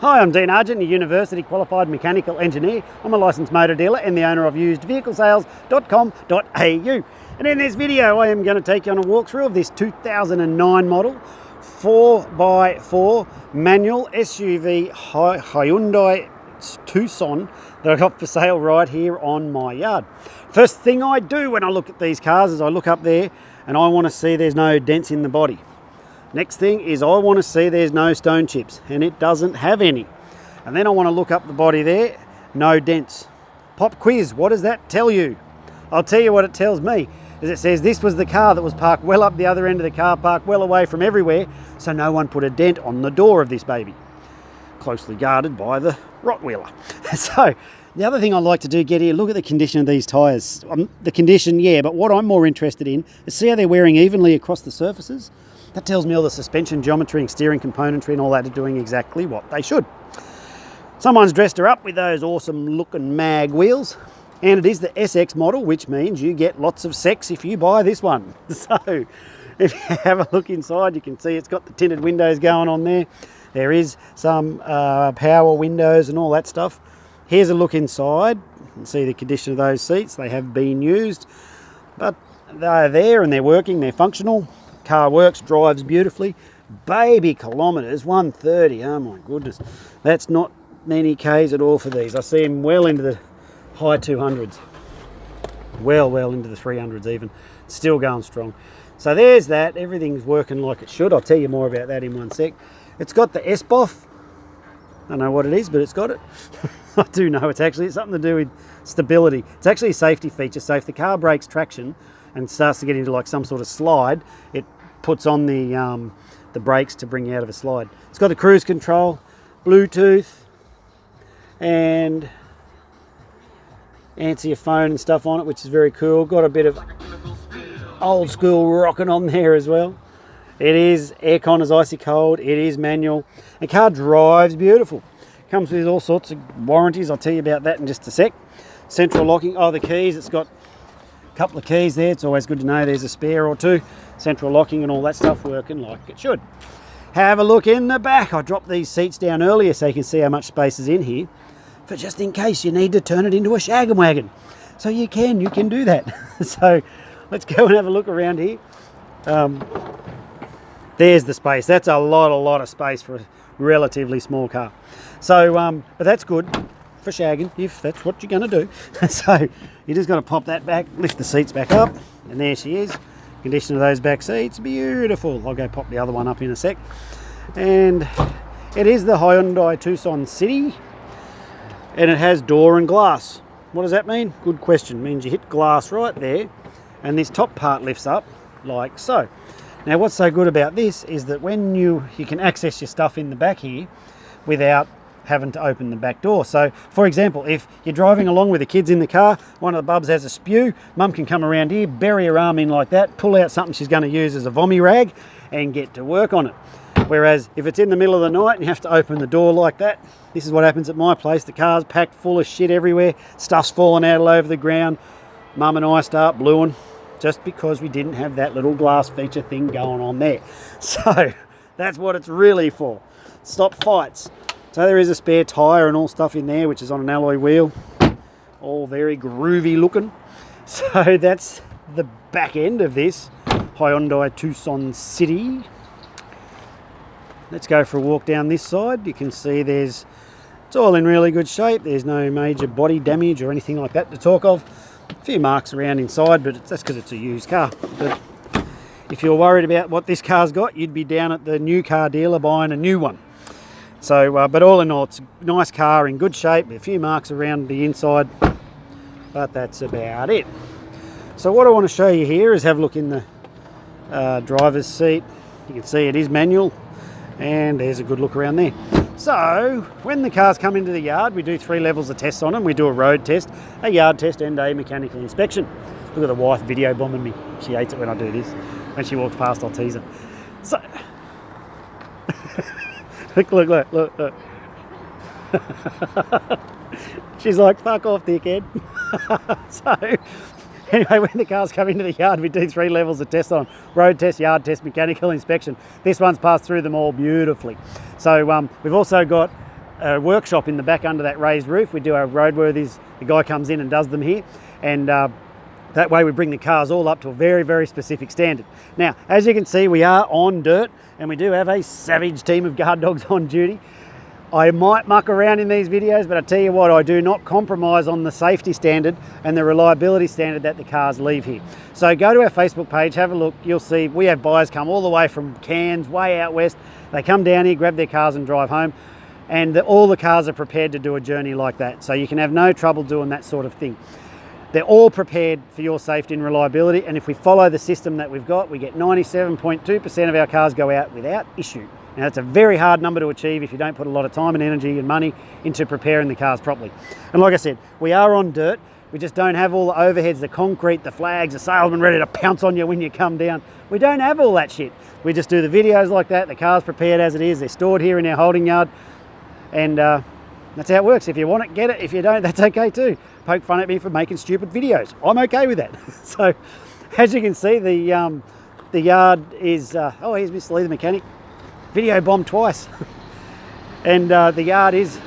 Hi, I'm Dean Argent, a university qualified mechanical engineer. I'm a licensed motor dealer and the owner of usedvehiclesales.com.au. And in this video, I am going to take you on a walkthrough of this 2009 model 4x4 manual SUV Hyundai Tucson that I got for sale right here on my yard. First thing I do when I look at these cars is I look up there and I want to see there's no dents in the body. Next thing is I want to see there's no stone chips, and it doesn't have any. And then I want to look up the body there, no dents. Pop quiz, what does that tell you? I'll tell you what it tells me, is it says this was the car that was parked well up the other end of the car park, well away from everywhere, so no one put a dent on the door of this baby. Closely guarded by the Rottweiler. So, the other thing I like to do, get here, look at the condition of these tyres. The condition, yeah, but what I'm more interested in is see how they're wearing evenly across the surfaces. That tells me all the suspension geometry and steering componentry and all that are doing exactly what they should. Someone's dressed her up with those awesome looking mag wheels, and it is the SX model, which means you get lots of sex if you buy this one. So if you have a look inside, you can see it's got the tinted windows going on there. There is some power windows and all that stuff. Here's a look inside. You can see the condition of those seats. They have been used, but they're there and they're working, they're functional. Car works, drives beautifully. Baby kilometres, 130, oh my goodness. That's not many Ks at all for these. I see them well into the high 200s. Well into the 300s even. Still going strong. So there's that, everything's working like it should. I'll tell you more about that in one sec. It's got the SBOF. I don't know what it is, but it's got it. I do know it's something to do with stability. It's actually a safety feature, so if the car breaks traction and starts to get into like some sort of slide, it puts on the brakes to bring you out of a slide. It's got the cruise control, Bluetooth, and answer your phone and stuff on it, which is very cool. Got a bit of old school rocking on there as well. It is aircon, is icy cold. It is manual. The car drives beautiful. Comes with all sorts of warranties. I'll tell you about that in just a sec. Central locking. Oh, the keys. It's got a couple of keys there. It's always good to know there's a spare or two. Central locking and all that stuff working like it should. Have a look in the back. I dropped these seats down earlier so you can see how much space is in here, for just in case you need to turn it into a shaggin' wagon. So you can do that. So let's go and have a look around here. There's the space. That's a lot of space for a relatively small car. So, but that's good for shagging if that's what you're going to do. So you just got to pop that back, lift the seats back up, and there she is. Condition of those back seats, beautiful. I'll go pop the other one up in a sec. And it is the Hyundai Tucson City, and it has door and glass. What does that mean? Good question. It means you hit glass right there, and this top part lifts up like so. Now what's so good about this is that when you can access your stuff in the back here without having to open the back door. So for example, if you're driving along with the kids in the car, one of the bubs has a spew, mum can come around here, bury her arm in like that, pull out something she's going to use as a vommy rag and get to work on it. Whereas if it's in the middle of the night and you have to open the door like that, this is what happens at my place. The car's packed full of shit everywhere, stuff's falling out all over the ground. Mum and I start bluing just because we didn't have that little glass feature thing going on there. So that's what it's really for. Stop fights. So there is a spare tyre and all stuff in there, which is on an alloy wheel. All very groovy looking. So that's the back end of this Hyundai Tucson City. Let's go for a walk down this side. You can see it's all in really good shape. There's no major body damage or anything like that to talk of. A few marks around inside, but that's because it's a used car. But if you're worried about what this car's got, you'd be down at the new car dealer buying a new one. So, but all in all, it's a nice car in good shape, a few marks around the inside, but that's about it. So what I want to show you here is have a look in the driver's seat. You can see it is manual, and there's a good look around there. So when the cars come into the yard, we do 3 levels of tests on them. We do a road test, a yard test, and a mechanical inspection. Look at the wife video bombing me. She hates it when I do this. When she walks past, I'll tease her. So look. She's like, fuck off, dickhead. So anyway, when the cars come into the yard, we do 3 levels of tests on: road test, yard test, mechanical inspection. This one's passed through them all beautifully. So we've also got a workshop in the back under that raised roof. We do our roadworthies. The guy comes in and does them here, and that way we bring the cars all up to a very, very specific standard. Now, as you can see, we are on dirt, and we do have a savage team of guard dogs on duty. I might muck around in these videos, but I tell you what, I do not compromise on the safety standard and the reliability standard that the cars leave here. So go to our Facebook page, have a look. You'll see we have buyers come all the way from Cairns, way out west. They come down here, grab their cars and drive home. And all the cars are prepared to do a journey like that. So you can have no trouble doing that sort of thing. They're all prepared for your safety and reliability. And if we follow the system that we've got, we get 97.2% of our cars go out without issue. Now, that's a very hard number to achieve if you don't put a lot of time and energy and money into preparing the cars properly. And like I said, we are on dirt. We just don't have all the overheads, the concrete, the flags, the salesman ready to pounce on you when you come down. We don't have all that shit. We just do the videos like that. The car's prepared as it is. They're stored here in our holding yard. And that's how it works. If you want it, get it. If you don't, that's okay too. Poke fun at me for making stupid videos. I'm okay with that. So, as you can see, the yard is... oh, here's Mr. Lee, the mechanic. Video bombed twice. And the yard is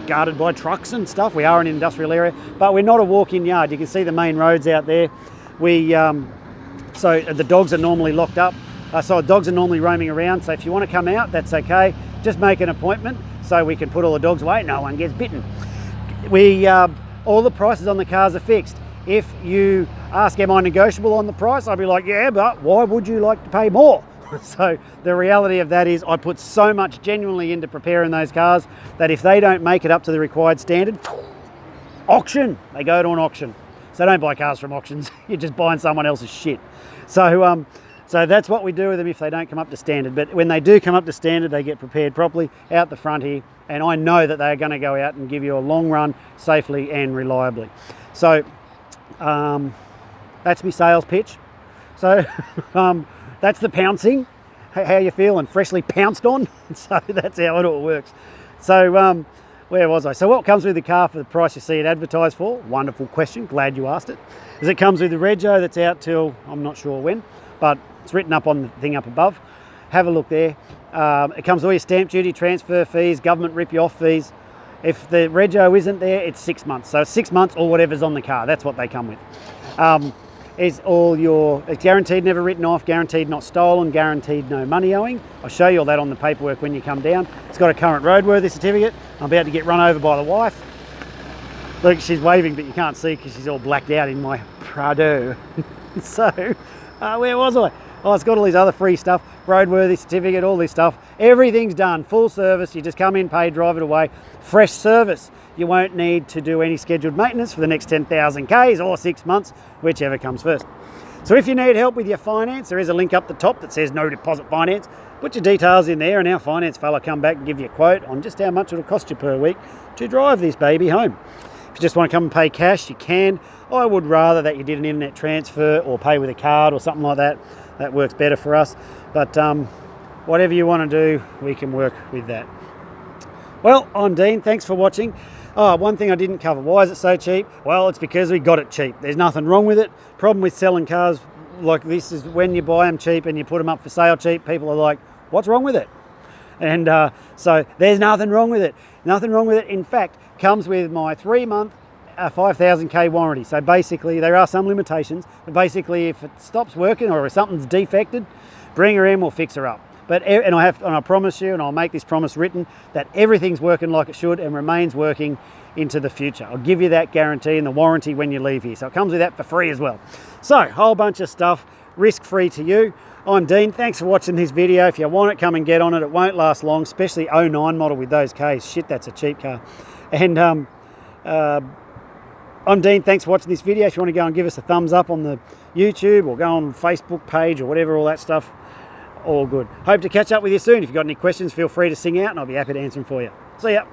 guarded by trucks and stuff. We are in an industrial area, but we're not a walk-in yard. You can see the main roads out there. So the dogs are normally locked up. So dogs are normally roaming around. So if you want to come out, that's okay. Just make an appointment so we can put all the dogs away. No one gets bitten. All the prices on the cars are fixed. If you ask, am I negotiable on the price? I'll be like, yeah, but why would you like to pay more? So the reality of that is I put so much genuinely into preparing those cars that if they don't make it up to the required standard, auction, they go to an auction. So don't buy cars from auctions. You're just buying someone else's shit. So that's what we do with them if they don't come up to standard. But when they do come up to standard, they get prepared properly out the front here. And I know that they're going to go out and give you a long run safely and reliably. So that's my sales pitch. So that's the pouncing. How you feeling? Freshly pounced on? So that's how it all works. So where was I? So what comes with the car for the price you see it advertised for? Wonderful question. Glad you asked it. Is it comes with the rego that's out till I'm not sure when, but it's written up on the thing up above. Have a look there. It comes with all your stamp duty, transfer fees, government rip you off fees. If the rego isn't there, it's 6 months. So 6 months or whatever's on the car. That's what they come with. It's guaranteed never written off, guaranteed not stolen, guaranteed no money owing. I'll show you all that on the paperwork when you come down. It's got a current roadworthy certificate. I'm about to get run over by the wife. Look, she's waving, but you can't see because she's all blacked out in my Prado. So, where was I? Oh, it's got all these other free stuff, roadworthy certificate, all this stuff. Everything's done, full service. You just come in, pay, drive it away. Fresh service. You won't need to do any scheduled maintenance for the next 10,000 Ks or 6 months, whichever comes first. So if you need help with your finance, there is a link up the top that says no deposit finance. Put your details in there and our finance fella come back and give you a quote on just how much it'll cost you per week to drive this baby home. If you just want to come and pay cash, you can. I would rather that you did an internet transfer or pay with a card or something like that. That works better for us. But whatever you want to do, we can work with that. Well, I'm Dean. Thanks for watching. Oh, one thing I didn't cover. Why is it so cheap? Well, it's because we got it cheap. There's nothing wrong with it. Problem with selling cars like this is when you buy them cheap and you put them up for sale cheap, people are like, what's wrong with it? And so there's nothing wrong with it. Nothing wrong with it. In fact, comes with my 3-month 5,000 K warranty. So basically, there are some limitations, but basically if it stops working or if something's defected, bring her in, we'll fix her up. But, and I promise you, and I'll make this promise written, that everything's working like it should and remains working into the future. I'll give you that guarantee and the warranty when you leave here. So it comes with that for free as well. So, whole bunch of stuff, risk-free to you. I'm Dean. Thanks for watching this video. If you want it, come and get on it. It won't last long, especially 09 model with those Ks. Shit, that's a cheap car. And I'm Dean. Thanks for watching this video. If you want to go and give us a thumbs up on the YouTube or go on Facebook page or whatever, all that stuff, all good. Hope to catch up with you soon. If you've got any questions, feel free to sing out and I'll be happy to answer them for you. See ya.